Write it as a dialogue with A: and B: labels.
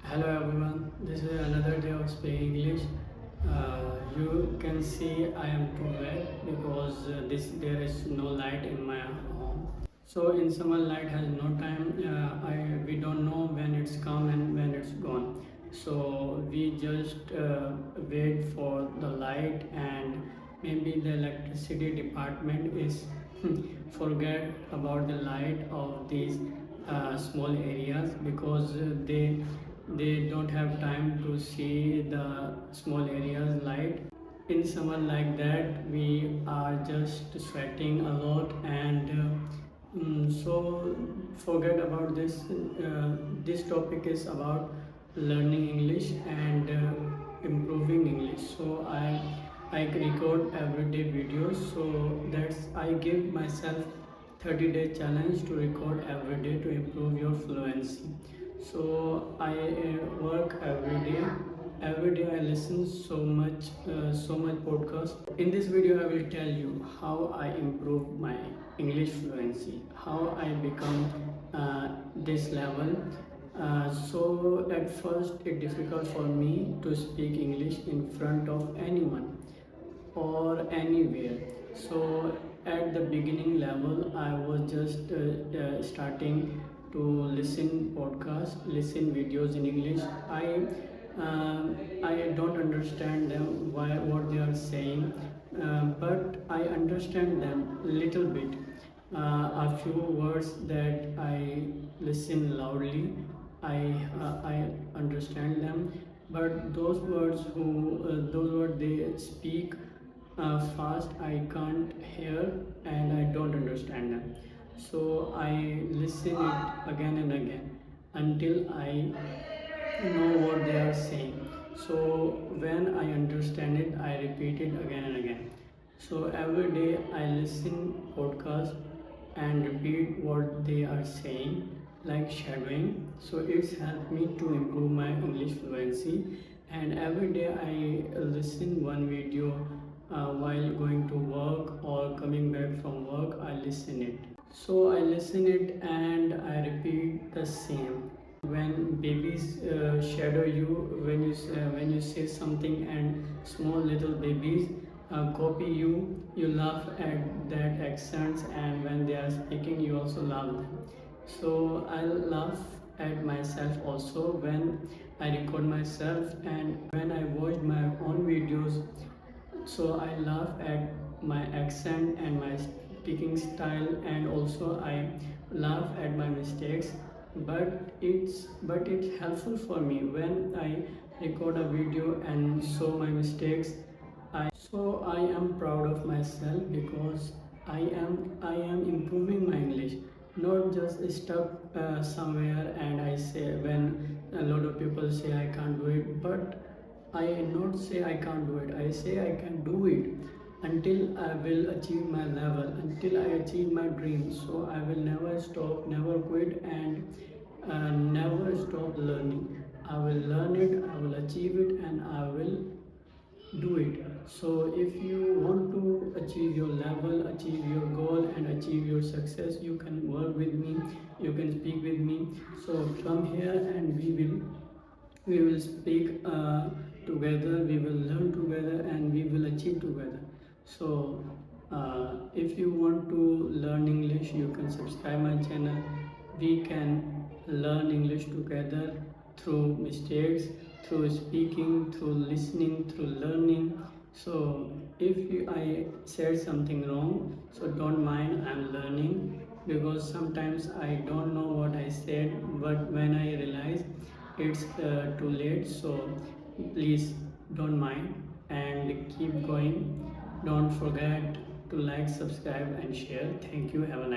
A: Hello everyone, this is another day of speaking English. You can see I am too wet because there is no light in my home. So in summer light has no time. We don't know when it's come and when it's gone. So we just wait for the light, and maybe the electricity department is forget about the light of these small areas because they don't have time to see the small areas light. In summer like that we are just sweating a lot, and so forget about this. This topic is about learning English and improving English. So I record everyday videos, so that's I give myself 30-day challenge to record every day to improve your fluency. So I work every day. Every day I listen so much podcast. In this video I will tell you how I improve my English fluency, how I become this level. So at first it's difficult for me to speak English in front of anyone or anywhere. So at the beginning level I was just starting to listen podcast, listen videos in English. I don't understand them, why what they are saying, but I understand them little bit. A few words that I listen loudly, I understand them, but those words they speak fast, I can't hear and I don't understand them. So I listen it again and again until I know what they are saying. So when I understand it, I repeat it again and again. So every day I listen podcast and repeat what they are saying, like shadowing. So it's helped me to improve my English fluency. And every day I listen one video while going to work or coming back from work. I listen it. So I listen it and I repeat the same. When babies shadow you, when you say something and small little babies copy you, you laugh at that accents, and when they are speaking you also laugh them. So I laugh at myself also when I record myself, and when I watch my own videos. So I laugh at my accent and my speaking style, and also I laugh at my mistakes. But it's helpful for me when I record a video and show my mistakes. I am proud of myself because I am improving my English, not just stuck somewhere. And I say, when a lot of people say I can't do it, but I not say I can't do it. I say I can do it until I will achieve my level, until I achieve my dream. So I will never stop, never quit, and never stop learning. I will learn it, I will achieve it, and I will do it. So if you want to achieve your level, achieve your goal, and achieve your success, you can work with me, you can speak with me. So come here and we will speak together, we will learn together, and we will achieve together. So if you want to learn English, you can subscribe my channel. We can learn English together through mistakes, through speaking, through listening, through learning. So if I said something wrong, so don't mind, I'm learning, because sometimes I don't know what I said, but when I realize it's too late. So please don't mind and keep going. Don't forget to like, subscribe, and share. Thank you. Have a nice